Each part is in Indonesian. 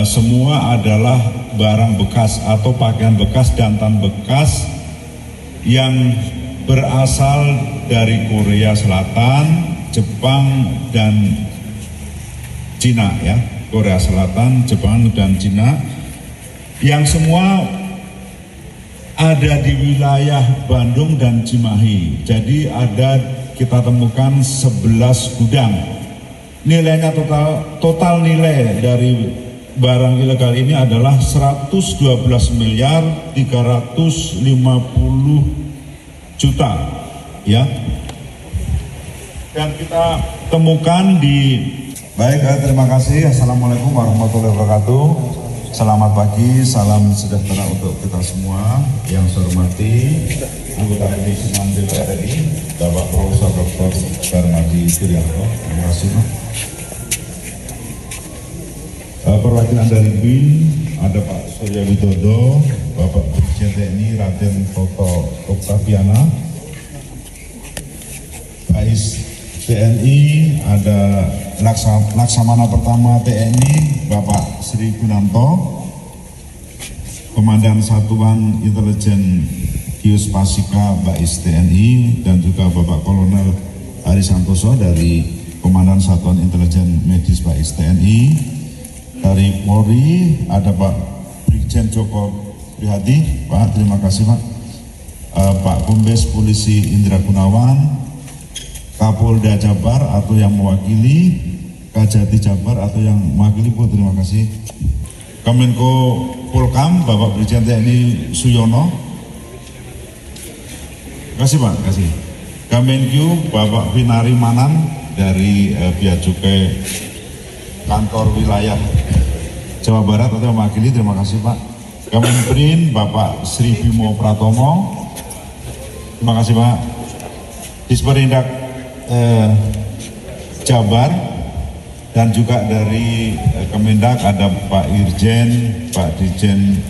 Semua adalah barang bekas atau pakaian bekas dan tan bekas yang berasal dari Korea Selatan, Jepang, dan Cina ya. Korea Selatan, Jepang, dan Cina yang semua ada di wilayah Bandung dan Cimahi. Jadi kita temukan 11 gudang. Nilainya total nilai dari barang ilegal ini adalah 112 miliar 350 juta ya. Dan kita temukan di terima kasih. Assalamualaikum warahmatullahi wabarakatuh. Selamat pagi, salam sejahtera untuk kita semua. Yang saya hormati anggota Komisi 6 DPR RI, Bapak Profesor Dr. Darmadi Suryanto. Terima kasih, Pak. Perwakilan dari BIN ada Pak Surya Widodo, Bapak Brigjen TNI Raden Toto Oktaviana, Bais TNI ada Laksamana Pertama TNI Bapak Sri Gunanto, Komandan Satuan Intelijen Geospasika Bais TNI, dan juga Bapak Kolonel Hari Santoso dari Komandan Satuan Intelijen Medis Bais TNI. Dari Polri ada Pak Brigjen Joko Prihadi, Pak, terima kasih Pak. Pak Kombes Polisi Indra Gunawan, Kapolda Jabar atau yang mewakili, Kajati Jabar atau yang mewakili, Bu, terima kasih. Kemenko Polkam, Bapak Brigjen TNI Suyono. Terima kasih Pak, terima kasih. Kemenkyu, Bapak Vinari Manan dari Bea Cukai Kantor Wilayah Jawa Barat atau yang mewakili, terima kasih Pak. Kemenprin, Bapak Sri Bimo Pratomo. Terima kasih Pak. Disperindak Jabar, dan juga dari Kemendak ada Pak Irjen, Pak Dirjen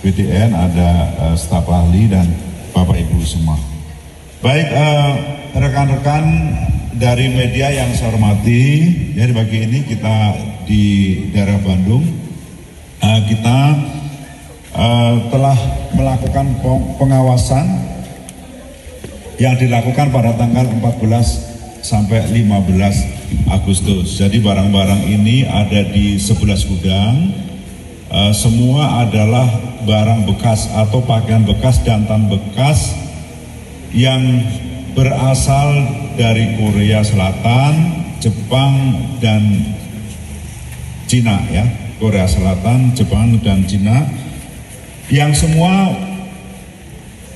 BDN, ada staf ahli dan Bapak Ibu semua. Baik, rekan-rekan dari media yang saya hormati, jadi pagi ini kita di daerah Bandung, kita telah melakukan pengawasan yang dilakukan pada tanggal 14 sampai 15 Agustus. Jadi barang-barang ini ada di 11 gudang, semua adalah barang bekas atau pakaian bekas dan tan bekas yang berasal dari Korea Selatan, Jepang, dan Cina ya. Korea Selatan, Jepang, dan Cina yang semua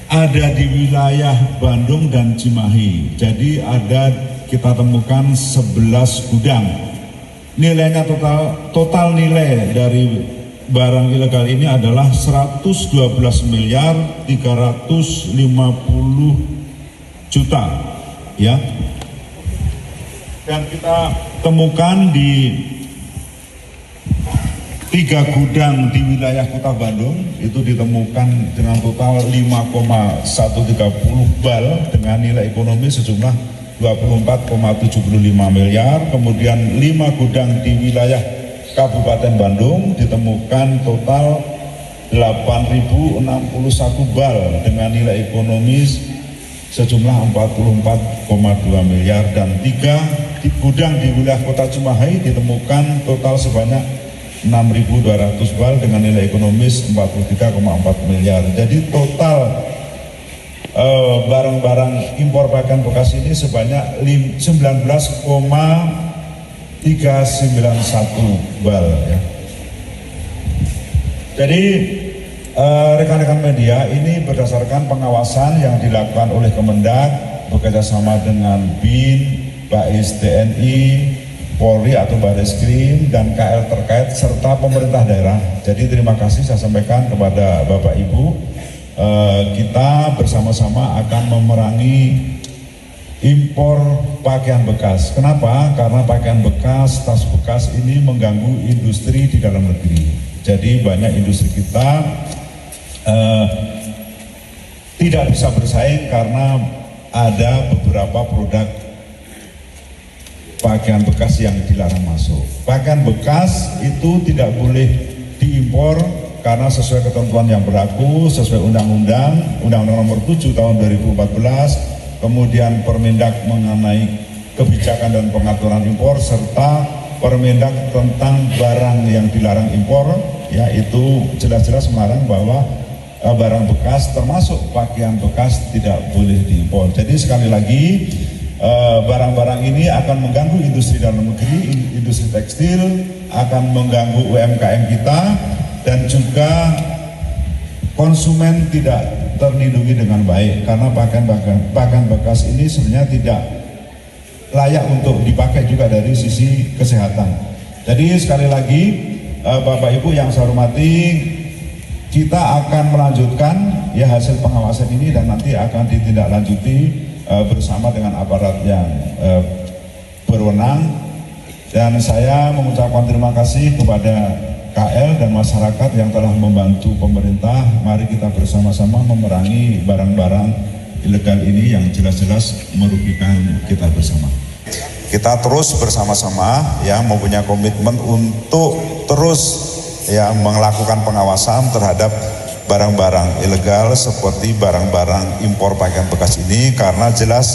ada di wilayah Bandung dan Cimahi. Jadi kita temukan 11 gudang. Nilainya total nilai dari barang ilegal ini adalah 112 miliar 350 juta ya. Dan kita temukan di 3 gudang di wilayah Kota Bandung, itu ditemukan dengan total 5,130 bal dengan nilai ekonomi sejumlah 24,75 miliar. Kemudian 5 gudang di wilayah Kabupaten Bandung ditemukan total 8.061 bal dengan nilai ekonomi sejumlah 44,2 miliar, dan 3 gudang di wilayah Kota Cimahi ditemukan total sebanyak 6.200 bal dengan nilai ekonomis 43,4 miliar. Jadi total barang-barang impor pakaian bekas ini sebanyak 19,391 bal ya. Jadi rekan-rekan media, ini berdasarkan pengawasan yang dilakukan oleh Kemendak bekerjasama dengan BIN, Bais TNI, Polri atau Bareskrim, dan KL terkait serta pemerintah daerah. Jadi terima kasih saya sampaikan kepada Bapak Ibu, kita bersama-sama akan memerangi impor pakaian bekas. Kenapa? Karena pakaian bekas, tas bekas ini mengganggu industri di dalam negeri. Jadi banyak industri kita tidak bisa bersaing karena ada beberapa produk pakaian bekas yang dilarang masuk. Pakaian bekas itu tidak boleh diimpor karena sesuai ketentuan yang berlaku, sesuai Undang-Undang Nomor 7 Tahun 2014, kemudian Permendak mengenai kebijakan dan pengaturan impor, serta Permendak tentang barang yang dilarang impor, yaitu jelas-jelas melarang bahwa barang bekas termasuk pakaian bekas tidak boleh diimpor. Jadi sekali lagi barang-barang ini akan mengganggu industri dalam negeri, industri tekstil, akan mengganggu UMKM kita, dan juga konsumen tidak terlindungi dengan baik karena pakaian bekas ini sebenarnya tidak layak untuk dipakai juga dari sisi kesehatan. Jadi sekali lagi Bapak Ibu yang saya hormati, kita akan melanjutkan ya hasil pengawasan ini dan nanti akan ditindaklanjuti bersama dengan aparat yang berwenang. Dan saya mengucapkan terima kasih kepada KL dan masyarakat yang telah membantu pemerintah. Mari kita bersama-sama memerangi barang-barang ilegal ini yang jelas-jelas merugikan kita bersama. Kita terus bersama-sama ya mempunyai komitmen untuk terus ya melakukan pengawasan terhadap barang-barang ilegal seperti barang-barang impor pakaian bekas ini, karena jelas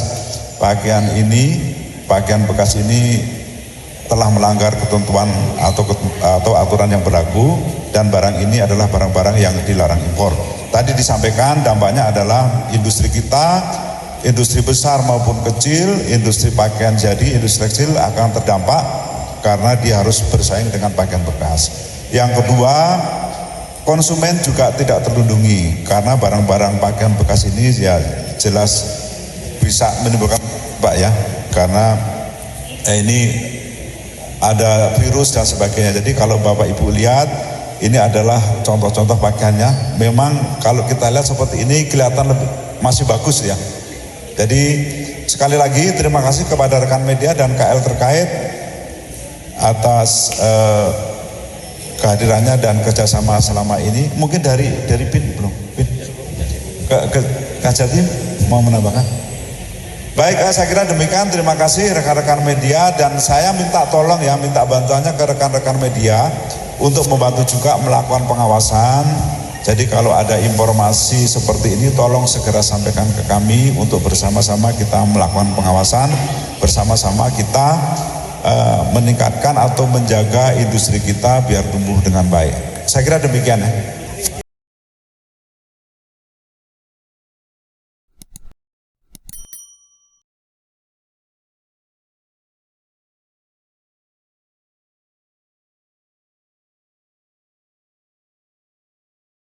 pakaian bekas ini telah melanggar ketentuan atau aturan yang berlaku, dan barang ini adalah barang-barang yang dilarang impor. Tadi disampaikan dampaknya adalah industri kita, industri besar maupun kecil, industri pakaian jadi, industri tekstil akan terdampak karena dia harus bersaing dengan pakaian bekas. Yang kedua, konsumen juga tidak terlindungi karena barang-barang pakaian bekas ini ya jelas bisa menimbulkan ya, karena ini ada virus dan sebagainya. Jadi kalau Bapak Ibu lihat, ini adalah contoh-contoh pakaiannya. Memang kalau kita lihat seperti ini kelihatan masih bagus ya. Jadi sekali lagi terima kasih kepada rekan media dan KL terkait atas kehadirannya dan kerjasama selama ini. Mungkin dari PIN belum? PIN? Ke Kajatim mau menambahkan? Baik, saya kira demikian. Terima kasih rekan-rekan media, dan saya minta tolong ya, minta bantuannya ke rekan-rekan media untuk membantu juga melakukan pengawasan. Jadi kalau ada informasi seperti ini tolong segera sampaikan ke kami untuk bersama-sama kita melakukan pengawasan, bersama-sama kita meningkatkan atau menjaga industri kita biar tumbuh dengan baik. Saya kira demikian ya.